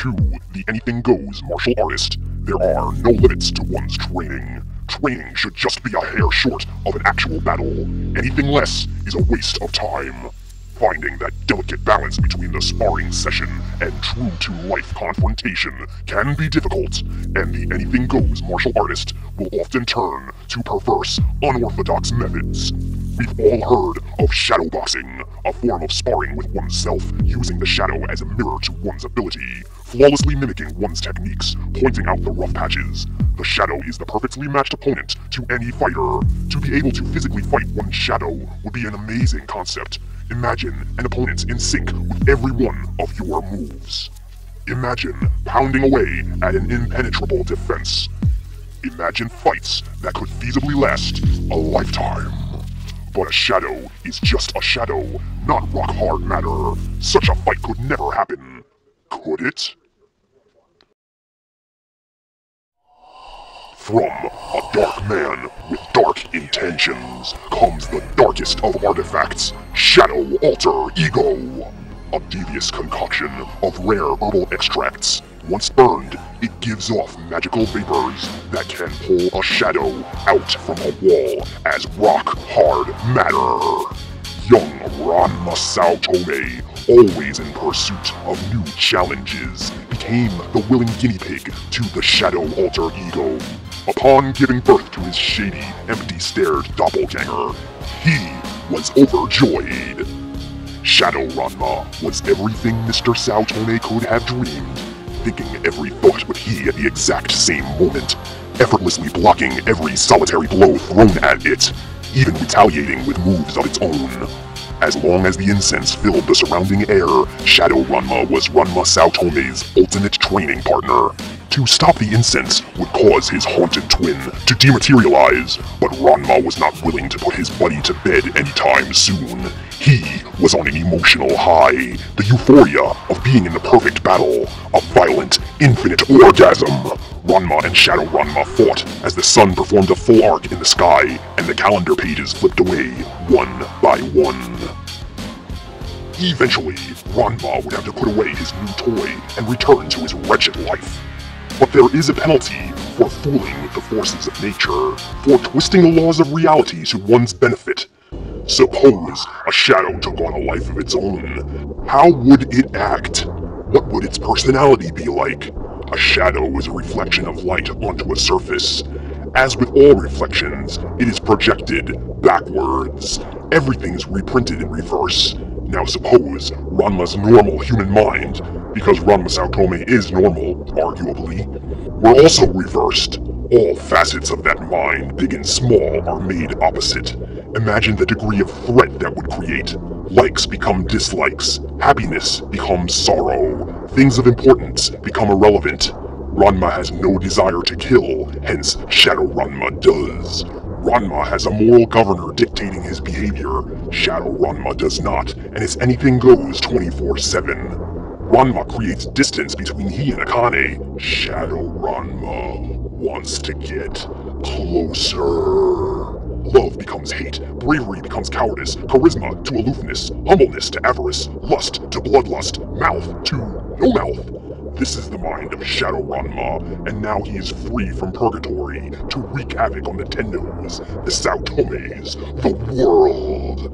To the anything-goes martial artist, there are no limits to one's training. Training should just be a hair short of an actual battle. Anything less is a waste of time. Finding that delicate balance between the sparring session and true-to-life confrontation can be difficult, and the anything-goes martial artist will often turn to perverse, unorthodox methods. We've all heard of shadowboxing, a form of sparring with oneself, using the shadow as a mirror to one's ability, flawlessly mimicking one's techniques, pointing out the rough patches. The shadow is the perfectly matched opponent to any fighter. To be able to physically fight one's shadow would be an amazing concept. Imagine an opponent in sync with every one of your moves. Imagine pounding away at an impenetrable defense. Imagine fights that could feasibly last a lifetime. But a shadow is just a shadow, not rock-hard matter. Such a fight could never happen. Could it? From a dark man with dark intentions comes the darkest of artifacts, Shadow Alter Ego. A devious concoction of rare herbal extracts. Once burned, it gives off magical vapors that can pull a shadow out from a wall as rock-hard matter. Young Ranma Tome, always in pursuit of new challenges, became the willing guinea pig to the Shadow Alter Ego. Upon giving birth to his shady, empty-stared doppelganger, he was overjoyed. Shadow Ranma was everything Mr. Tome could have dreamed, thinking every thought with he at the exact same moment, effortlessly blocking every solitary blow thrown at it, even retaliating with moves of its own. As long as the incense filled the surrounding air, Shadow Ranma was Ranma Tome's ultimate training partner. To stop the incense would cause his haunted twin to dematerialize, but Ranma was not willing to put his buddy to bed anytime soon. He was on an emotional high, the euphoria of being in the perfect battle, a violent, infinite orgasm. Ranma and Shadow Ranma fought as the sun performed a full arc in the sky, and the calendar pages flipped away, one by one. Eventually, Ranma would have to put away his new toy and return to his wretched life. But there is a penalty for fooling with the forces of nature, for twisting the laws of reality to one's benefit. Suppose a shadow took on a life of its own. How would it act? What would its personality be like? A shadow is a reflection of light onto a surface. As with all reflections, it is projected backwards. Everything is reprinted in reverse. Now suppose Ranma's normal human mind, because Ranma Tome is normal, arguably, were also reversed. All facets of that mind, big and small, are made opposite. Imagine the degree of threat that would create. Likes become dislikes. Happiness becomes sorrow. Things of importance become irrelevant. Ranma has no desire to kill, hence Shadow Ranma does. Ranma has a moral governor dictating his behavior. Shadow Ranma does not, and it's anything goes 24/7. Ranma creates distance between he and Akane. Shadow Ranma wants to get closer. Love becomes hate, bravery becomes cowardice, charisma to aloofness, humbleness to avarice, lust to bloodlust, mouth to no mouth. This is the mind of Shadow Ranma, and now he is free from purgatory to wreak havoc on the Tennos, the Tomes, the world.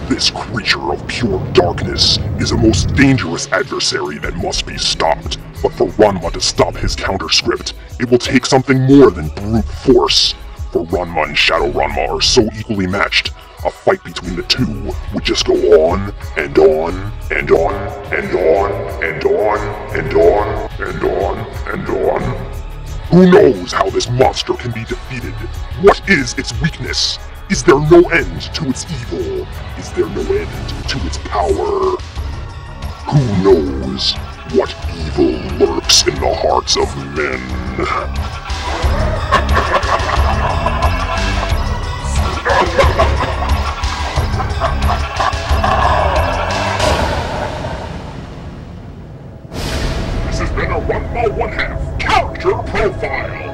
This creature of pure darkness is a most dangerous adversary that must be stopped. But for Ranma to stop his counter-script, it will take something more than brute force. For Ranma and Shadow Ranma are so equally matched, a fight between the two would just go on, and on, and on, and on, and on, and on, and on, and on. Who knows how this monster can be defeated? What is its weakness? Is there no end to its evil? Is there no end to its power? Who knows what evil lurks in the hearts of men? This has been a Ranma 1/2 character profile.